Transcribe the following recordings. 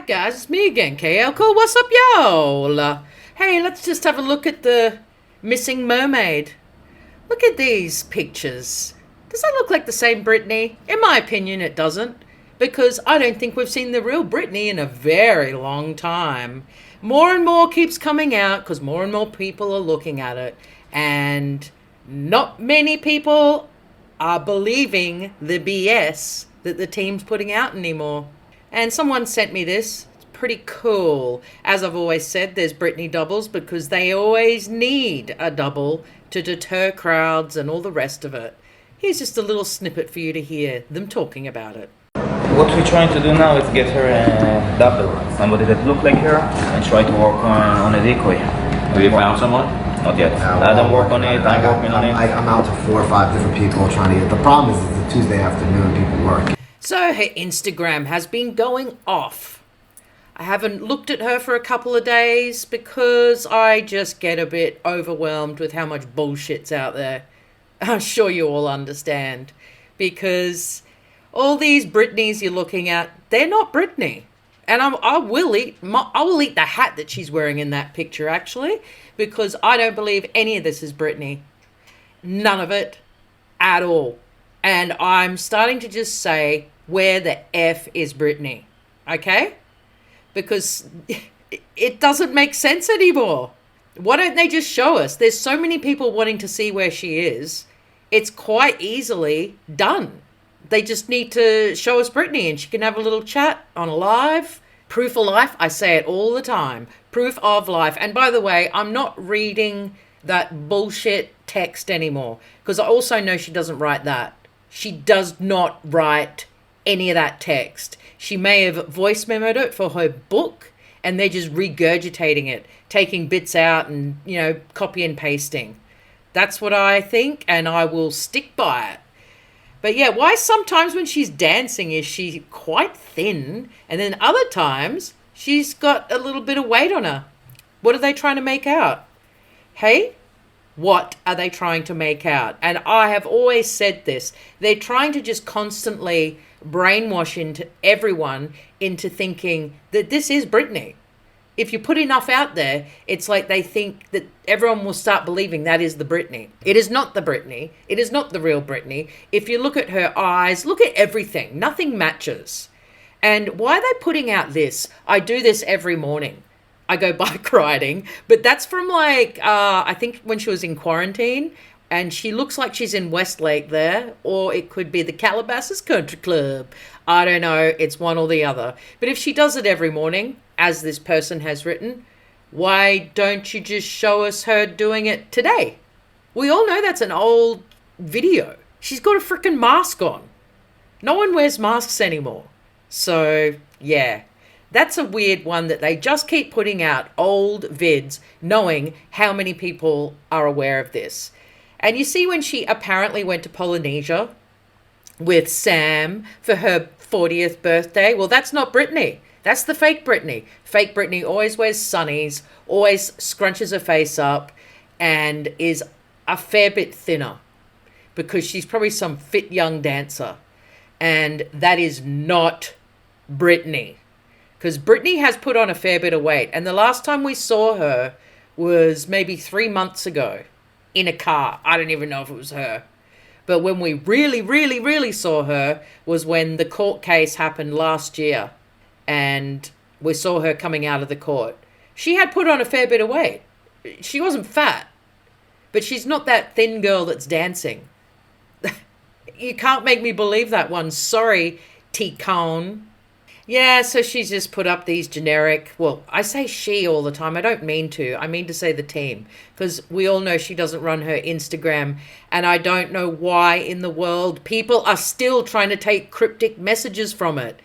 guys, it's me again, KL. Cool, what's up, y'all? Hey, let's just have a look at the missing mermaid. Look at these pictures. Does that look like the same Britney? In my opinion, it doesn't. Because I don't think we've seen the real Britney in a very long time. More and more keeps coming out because more and more people are looking at it. And not many people are believing the BS that the team's putting out anymore. And someone sent me this. It's pretty cool. As I've always said, there's Britney doubles because they always need a double to deter crowds and all the rest of it. Here's just a little snippet for you to hear them talking about it. What we're trying to do now is get her a double, somebody that look like her, and try to work on a decoy. Have you found someone? Not yet. Adam work on it, I'm working on it. I'm out to 4 or 5 different people trying to get. The problem is it's a Tuesday afternoon, people work. So her Instagram has been going off. I haven't looked at her for a couple of days because I just get a bit overwhelmed with how much bullshit's out there. I'm sure you all understand. Because all these Britneys you're looking at, they're not Britney. And I will eat the hat that she's wearing in that picture, actually, because I don't believe any of this is Britney. None of it at all. And I'm starting to just say, where the F is Britney? Okay? Because it doesn't make sense anymore. Why don't they just show us? There's so many people wanting to see where she is. It's quite easily done. They just need to show us Britney and she can have a little chat on a live. Proof of life, I say it all the time. Proof of life. And by the way, I'm not reading that bullshit text anymore because I also know she doesn't write that. She does not write any of that text. She may have voice memoed it for her book and they're just regurgitating it, taking bits out and, copy and pasting. That's what I think and I will stick by it. But yeah, why sometimes when she's dancing is she quite thin and then other times she's got a little bit of weight on her? What are they trying to make out? Hey? What are they trying to make out? And I have always said this. They're trying to just constantly brainwash into everyone into thinking that this is Britney. If you put enough out there, it's like they think that everyone will start believing that is the Britney. It is not the Britney. It is not the real Britney. If you look at her eyes, look at everything. Nothing matches. And why are they putting out this? I do this every morning. I go bike riding, but that's from I think when she was in quarantine and she looks like she's in Westlake there, or it could be the Calabasas Country Club. I don't know. It's one or the other. But if she does it every morning, as this person has written, why don't you just show us her doing it today? We all know that's an old video. She's got a freaking mask on. No one wears masks anymore. So, yeah. That's a weird one that they just keep putting out old vids knowing how many people are aware of this. And you see when she apparently went to Polynesia with Sam for her 40th birthday, well, that's not Britney. That's the fake Britney. Fake Britney always wears sunnies, always scrunches her face up, and is a fair bit thinner because she's probably some fit young dancer. And that is not Britney. Because Britney has put on a fair bit of weight. And the last time we saw her was maybe 3 months ago in a car. I don't even know if it was her. But when we really saw her was when the court case happened last year. And we saw her coming out of the court. She had put on a fair bit of weight. She wasn't fat. But she's not that thin girl that's dancing. You can't make me believe that one. Sorry, T-Cone. Yeah, so she's just put up these generic, well, I say she all the time. I don't mean to. I mean to say the team. Because we all know she doesn't run her Instagram. And I don't know why in the world people are still trying to take cryptic messages from it.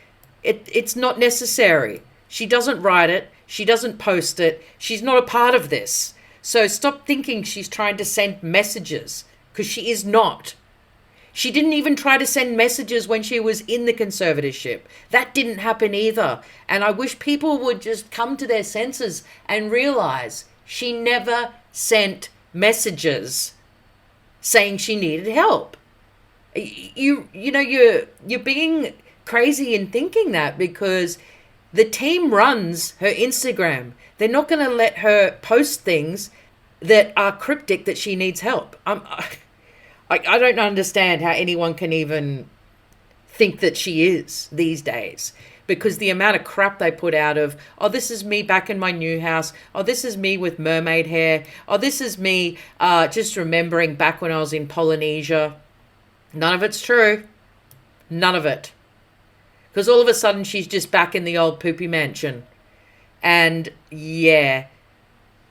It's not necessary. She doesn't write it. She doesn't post it. She's not a part of this. So stop thinking she's trying to send messages. Because she is not. She didn't even try to send messages when she was in the conservatorship. That didn't happen either. And I wish people would just come to their senses and realize she never sent messages saying she needed help. You're being crazy in thinking that because The team runs her Instagram. They're not going to let her post things that are cryptic that she needs help. I don't understand how anyone can even think that she is these days, because the amount of crap they put out of, oh, this is me back in my new house. Oh, this is me with mermaid hair. Oh, this is me just remembering back when I was in Polynesia. None of it's true. None of it. Because all of a sudden she's just back in the old poopy mansion. And yeah.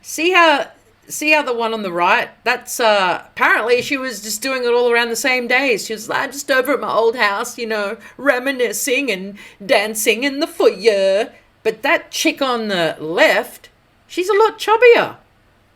See how the one on the right? That's apparently she was just doing it all around the same days. She was like, just over at my old house, reminiscing and dancing in the foyer. But that chick on the left, she's a lot chubbier.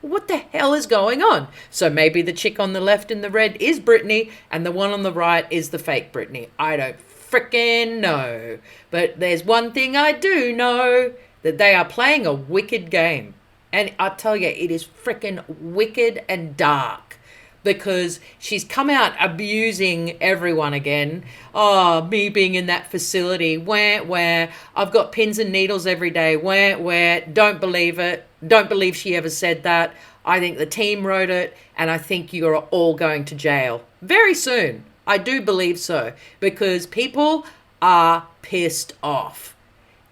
What the hell is going on? So maybe the chick on the left in the red is Britney and the one on the right is the fake Britney. I don't frickin' know. But there's one thing I do know, that they are playing a wicked game. And I tell you, it is frickin' wicked and dark, because she's come out abusing everyone again. Oh, me being in that facility, where I've got pins and needles every day, where, don't believe it. Don't believe she ever said that. I think the team wrote it, and I think you're all going to jail very soon. I do believe so, because people are pissed off.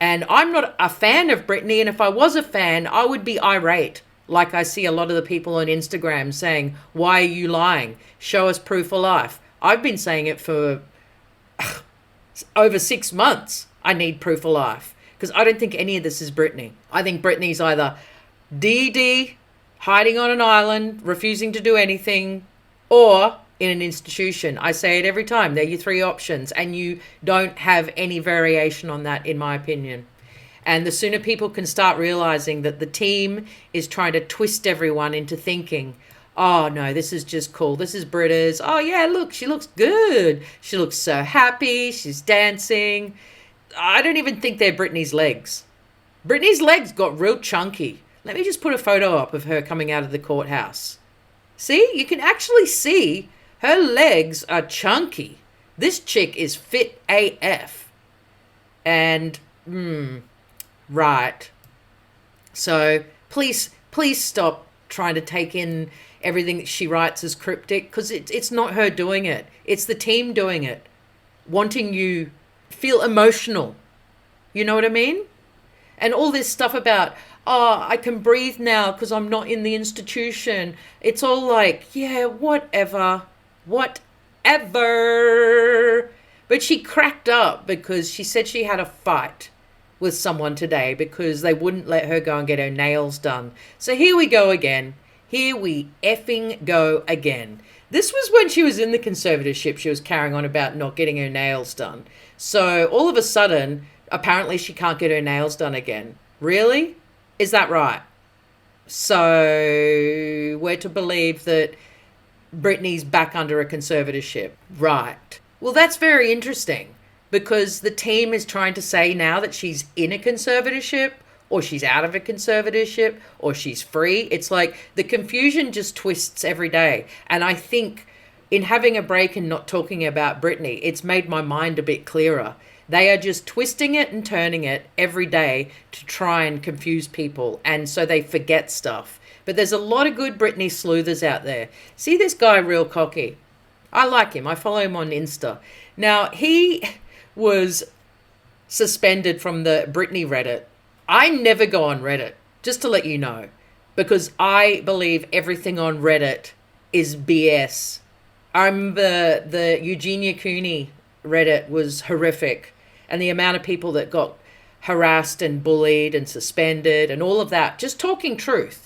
And I'm not a fan of Britney, and if I was a fan, I would be irate. Like I see a lot of the people on Instagram saying, why are you lying? Show us proof of life. I've been saying it for over 6 months. I need proof of life. Because I don't think any of this is Britney. I think Britney's either DD, hiding on an island, refusing to do anything, or in an institution. I say it every time. They're your 3 options, and you don't have any variation on that, in my opinion. And the sooner people can start realizing that the team is trying to twist everyone into thinking, oh no, this is just cool. This is Britta's. Oh yeah, look, she looks good. She looks so happy. She's dancing. I don't even think they're Britney's legs. Britney's legs got real chunky. Let me just put a photo up of her coming out of the courthouse. See, you can actually see her legs are chunky. This chick is fit AF. And, right. So, please stop trying to take in everything that she writes as cryptic, because it's not her doing it. It's the team doing it. Wanting you feel emotional. You know what I mean? And all this stuff about, oh, I can breathe now because I'm not in the institution. It's all like, yeah, whatever. But she cracked up because she said she had a fight with someone today because they wouldn't let her go and get her nails done. So here we go again. Here we effing go again. This was when she was in the conservatorship. She was carrying on about not getting her nails done. So all of a sudden, apparently she can't get her nails done again. Really? Is that right? So we're to believe that Britney's back under a conservatorship. Right. Well, that's very interesting, because the team is trying to say now that she's in a conservatorship, or she's out of a conservatorship, or she's free. It's like the confusion just twists every day. And I think in having a break and not talking about Britney, it's made my mind a bit clearer. They are just twisting it and turning it every day to try and confuse people, and so they forget stuff. But there's a lot of good Britney sleuthers out there. See this guy, Real Cocky? I like him. I follow him on Insta. Now, he was suspended from the Britney Reddit. I never go on Reddit, just to let you know, because I believe everything on Reddit is BS. I remember the Eugenia Cooney Reddit was horrific, and the amount of people that got harassed and bullied and suspended and all of that, just talking truth.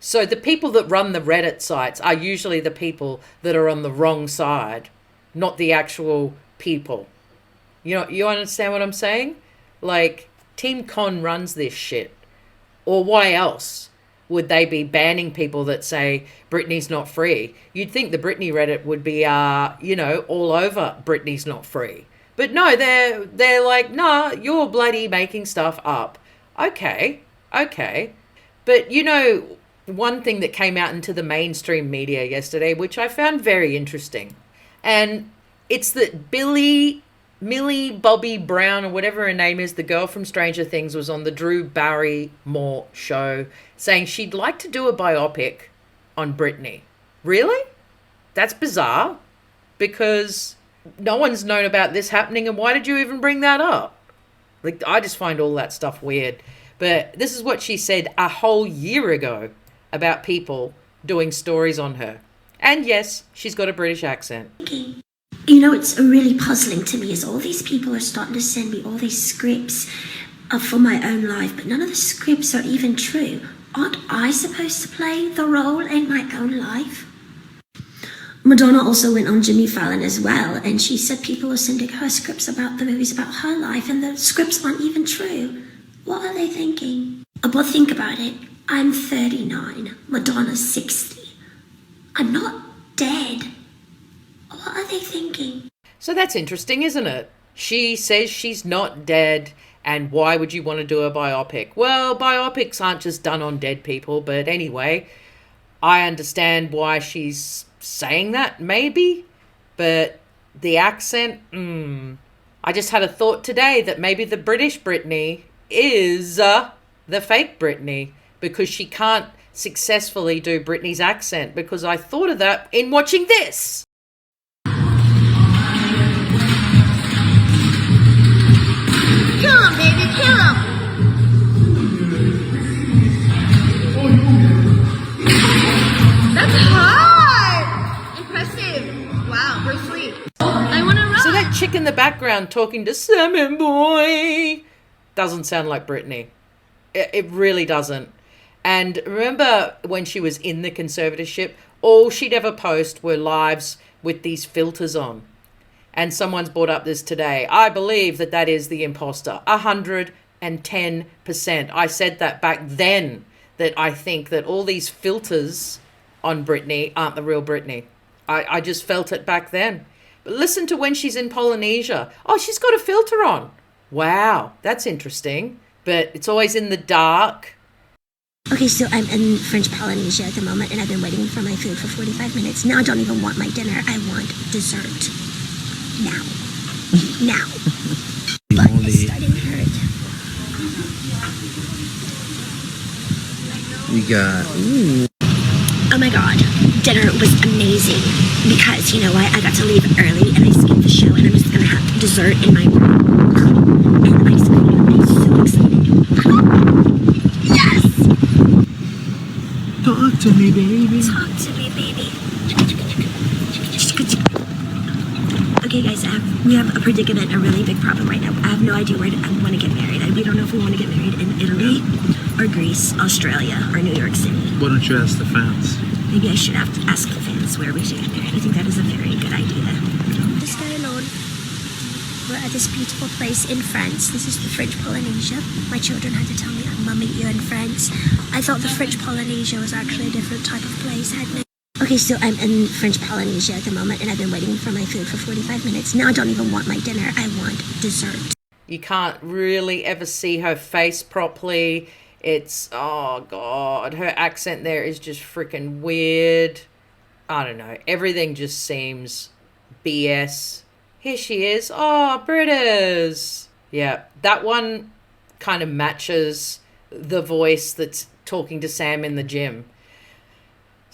So the people that run the Reddit sites are usually the people that are on the wrong side, not the actual people. You understand what I'm saying? Like, Team Con runs this shit. Or why else would they be banning people that say Britney's not free? You'd think the Britney Reddit would be, all over Britney's not free. But no, they're like, nah, you're bloody making stuff up. Okay. But, one thing that came out into the mainstream media yesterday, which I found very interesting, and it's that Billy Millie Bobby Brown, or whatever her name is, the girl from Stranger Things, was on the Drew Barrymore show saying she'd like to do a biopic on Britney. Really? That's bizarre, because no one's known about this happening, and why did you even bring that up? Like, I just find all that stuff weird. But this is what she said a whole year ago about people doing stories on her. And yes, she's got a British accent. You know, it's really puzzling to me is all these people are starting to send me all these scripts for my own life, but none of the scripts are even true. Aren't I supposed to play the role in my own life? Madonna also went on Jimmy Fallon as well, and she said people are sending her scripts about the movies about her life, and the scripts aren't even true. What are they thinking? But think about it. I'm 39. Madonna's 60. I'm not dead. What are they thinking? So that's interesting, isn't it? She says she's not dead, and why would you want to do a biopic? Well, biopics aren't just done on dead people, but anyway, I understand why she's saying that, maybe, but the accent, I just had a thought today that maybe the British Britney is the fake Britney, because she can't successfully do Britney's accent, because I thought of that in watching this. Kill him, baby, kill him! That's hard! Impressive. Wow, Bruce Lee. I want to run. So that chick in the background talking to Salmon Boy doesn't sound like Britney. It really doesn't. And remember when she was in the conservatorship, all she'd ever post were lives with these filters on. And someone's brought up this today. I believe that is the imposter. 110%. I said that back then, that I think that all these filters on Britney aren't the real Britney. I just felt it back then. But listen to when she's in Polynesia. Oh, she's got a filter on. Wow, that's interesting. But it's always in the dark. Okay, so I'm in French Polynesia at the moment, and I've been waiting for my food for 45 minutes. Now I don't even want my dinner. I want dessert. Now. Now. But it's starting to hurt. We got. Oh my god, dinner was amazing because, you know what, I got to leave early and I skipped the show and I'm just gonna have dessert in my room. And I'm so excited. Yes! Talk to me, baby. Talk to me, baby. Okay guys, we have a predicament, a really big problem right now. I have no idea where I want to get married. We don't know if we want to get married in Italy or Greece, Australia, or New York City. Why don't you ask the fans? Maybe I should have to ask the fans where we should get married. I think that is a very good idea. This guy alone. We're at this beautiful place in France. This is the French Polynesia. My children had to tell me, Mummy, you're in France. I thought the French Polynesia was actually a different type of place, hadn't it? Okay, so I'm in French Polynesia at the moment, and I've been waiting for my food for 45 minutes. Now I don't even want my dinner. I want dessert. You can't really ever see her face properly. It's, oh God, her accent there is just freaking weird. I don't know. Everything just seems BS. Here she is. Oh, Britas. Yeah, that one kind of matches the voice that's talking to Sam in the gym.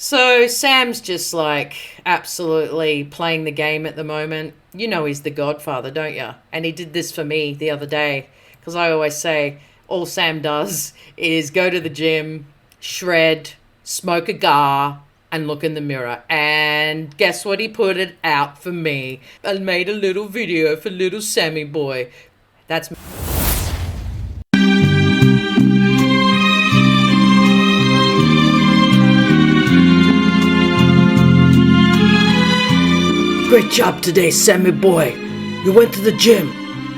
So Sam's just like absolutely playing the game at the moment. You know he's the Godfather, don't you? And he did this for me the other day, because I always say all Sam does is go to the gym, shred, smoke a gar, and look in the mirror. And guess what? He put it out for me. I made a little video for little Sammy boy. That's me. Great job today, Sammy boy. You went to the gym.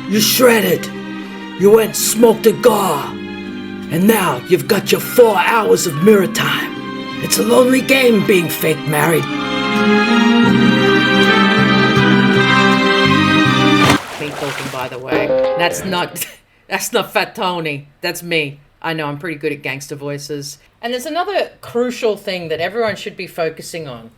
You shredded. You went and smoked a gar. And now you've got your 4 hours of mirror time. It's a lonely game being fake married. Me talking, by the way. That's not Fat Tony. That's me. I know I'm pretty good at gangster voices. And there's another crucial thing that everyone should be focusing on.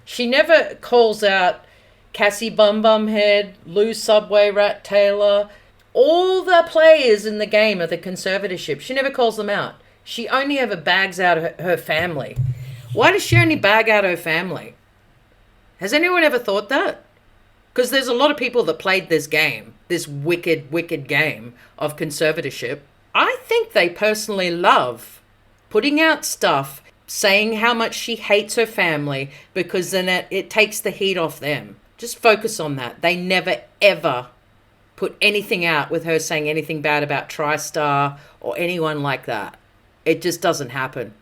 She never calls out Cassie Bum Bum Head, Lou Subway Rat Taylor. All the players in the game of the conservatorship. She never calls them out. She only ever bags out her family. Why does she only bag out her family? Has anyone ever thought that? Because there's a lot of people that played this game, this wicked, wicked game of conservatorship. I think they personally love putting out stuff, saying how much she hates her family, because then it takes the heat off them. Just focus on that. They never, ever put anything out with her saying anything bad about TriStar or anyone like that. It just doesn't happen.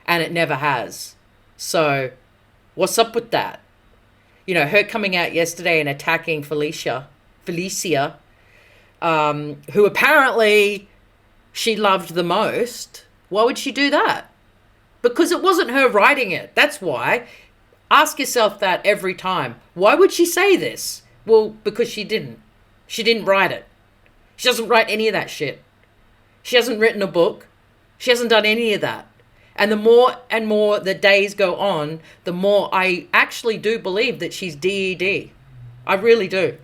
And it never has. So, what's up with that? You know, her coming out yesterday and attacking Felicia, who apparently she loved the most. Why would she do that? Because it wasn't her writing it. That's why. Ask yourself that every time. Why would she say this? Well, because she didn't. She didn't write it. She doesn't write any of that shit. She hasn't written a book. She hasn't done any of that. And the more and more the days go on, the more I actually do believe that she's DED. I really do.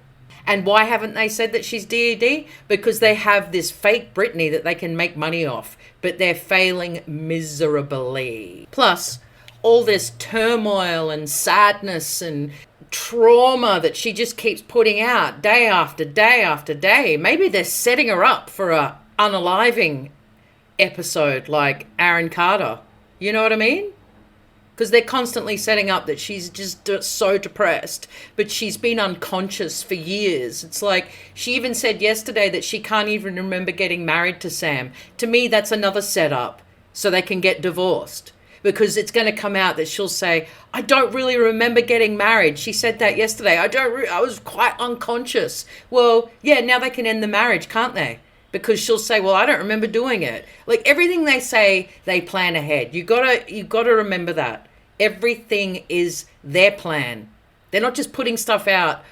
And why haven't they said that she's DED? Because they have this fake Britney that they can make money off, but they're failing miserably. Plus, all this turmoil and sadness and trauma that she just keeps putting out day after day after day. Maybe they're setting her up for a unaliving episode like Aaron Carter. You know what I mean? Because they're constantly setting up that she's just so depressed, but she's been unconscious for years. It's like she even said yesterday that she can't even remember getting married to Sam. To me, that's another setup so they can get divorced. Because it's going to come out that she'll say, I don't really remember getting married. She said that yesterday. I was quite unconscious. Well, yeah, now they can end the marriage, can't they? Because she'll say, well, I don't remember doing it. Like everything they say, they plan ahead. You gotta remember that. Everything is their plan. They're not just putting stuff out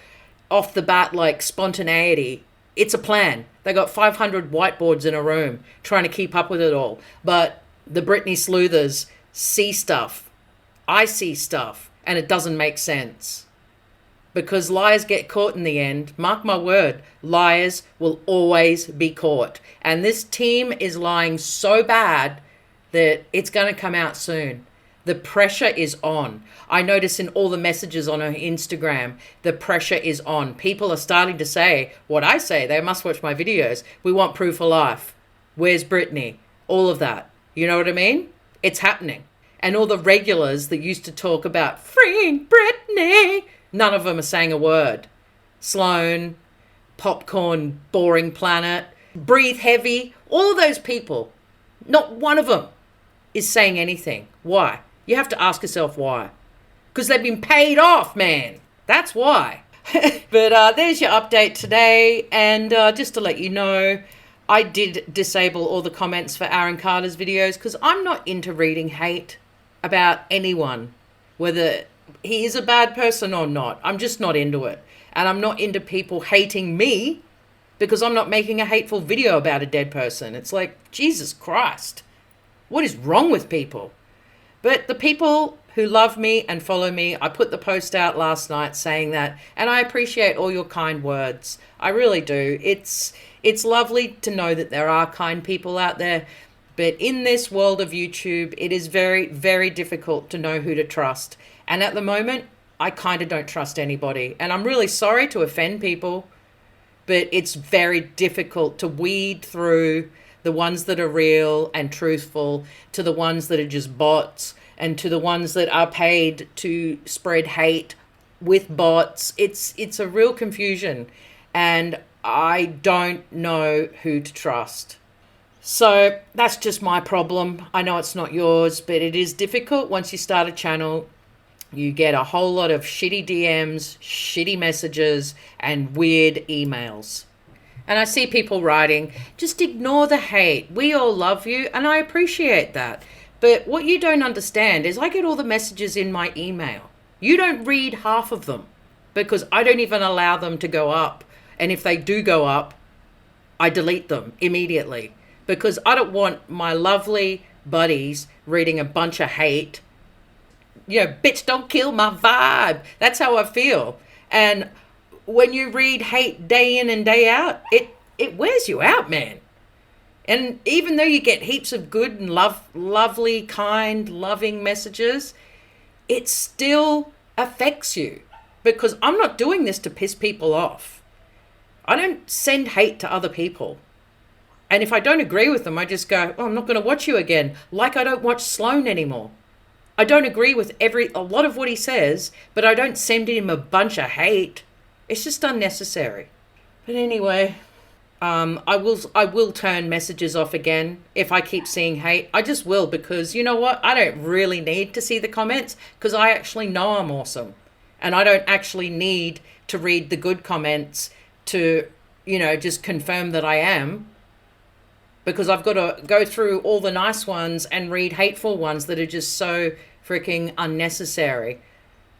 off the bat like spontaneity. It's a plan. They got 500 whiteboards in a room trying to keep up with it all. But the Britney sleuthers see stuff. I see stuff. And it doesn't make sense. Because liars get caught in the end. Mark my word, liars will always be caught. And this team is lying so bad that it's going to come out soon. The pressure is on. I notice in all the messages on her Instagram, the pressure is on. People are starting to say what I say. They must watch my videos. We want proof of life. Where's Britney? All of that. You know what I mean? It's happening. And all the regulars that used to talk about freeing Britney, none of them are saying a word. Sloan, Popcorn, Boring Planet, Breathe Heavy, all of those people, not one of them is saying anything. Why? You have to ask yourself why. Because they've been paid off, man. That's why. But there's your update today. And just to let you know, I did disable all the comments for Aaron Carter's videos because I'm not into reading hate about anyone, whether he is a bad person or not. I'm just not into it. And I'm not into people hating me because I'm not making a hateful video about a dead person. It's like, Jesus Christ, what is wrong with people? But the people who love me and follow me, I put the post out last night saying that, and I appreciate all your kind words. I really do. It's lovely to know that there are kind people out there. But in this world of YouTube, it is very, very difficult to know who to trust. And at the moment, I kind of don't trust anybody. And I'm really sorry to offend people, but it's very difficult to weed through the ones that are real and truthful to the ones that are just bots and to the ones that are paid to spread hate with bots. It's a real confusion. And I don't know who to trust. So that's just my problem. I know it's not yours, but it is difficult once you start a channel. You get a whole lot of shitty DMs, shitty messages, and weird emails. And I see people writing, just ignore the hate. We all love you, and I appreciate that. But what you don't understand is I get all the messages in my email. You don't read half of them because I don't even allow them to go up. And if they do go up, I delete them immediately because I don't want my lovely buddies reading a bunch of hate. You know, bitch, don't kill my vibe. That's how I feel. And when you read hate day in and day out, it wears you out, man. And even though you get heaps of good and lovely, kind, loving messages, it still affects you. Because I'm not doing this to piss people off. I don't send hate to other people. And if I don't agree with them, I just go, oh, I'm not going to watch you again. Like I don't watch Sloan anymore. I don't agree with a lot of what he says, but I don't send him a bunch of hate. It's just unnecessary. But anyway, I will turn messages off again if I keep seeing hate. I just will, because you know what? I don't really need to see the comments, because I actually know I'm awesome. And I don't actually need to read the good comments to, just confirm that I am. Because I've got to go through all the nice ones and read hateful ones that are just so freaking unnecessary.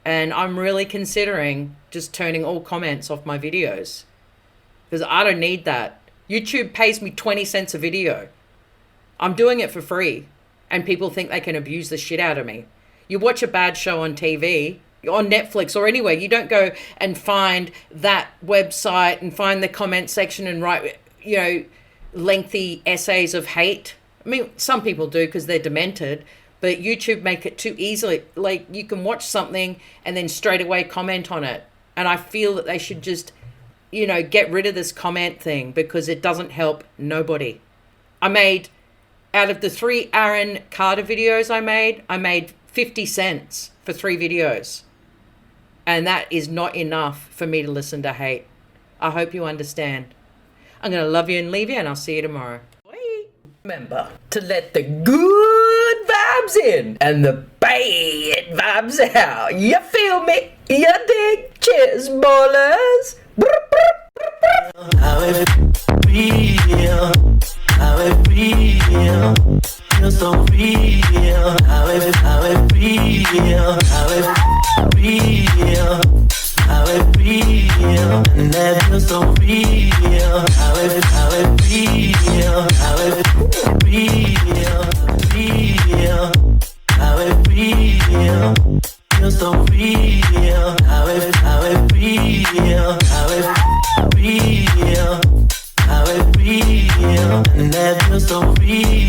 And I'm really considering just turning all comments off my videos. Because I don't need that. YouTube pays me 20 cents a video. I'm doing it for free. And people think they can abuse the shit out of me. You watch a bad show on TV, on Netflix or anywhere, you don't go and find that website and find the comment section and write, lengthy essays of hate. I mean, some people do because they're demented, but YouTube make it too easily. Like, you can watch something and then straight away comment on it. And I feel that they should just, get rid of this comment thing, because it doesn't help nobody. I made, out of the 3 Aaron Carter videos I made 50 cents for 3 videos. And that is not enough for me to listen to hate. I hope you understand. I'm going to love you and leave you, and I'll see you tomorrow. Remember to let the good vibes in and the bad vibes out. You feel me? You dig? Cheers, ballers. How it real, how it real, feel so real. How it real, how it real, how it real, and that feels so real. How it real, how it real, real, how it real, feels so real. How it real, how it real, how it real, and that feels so real.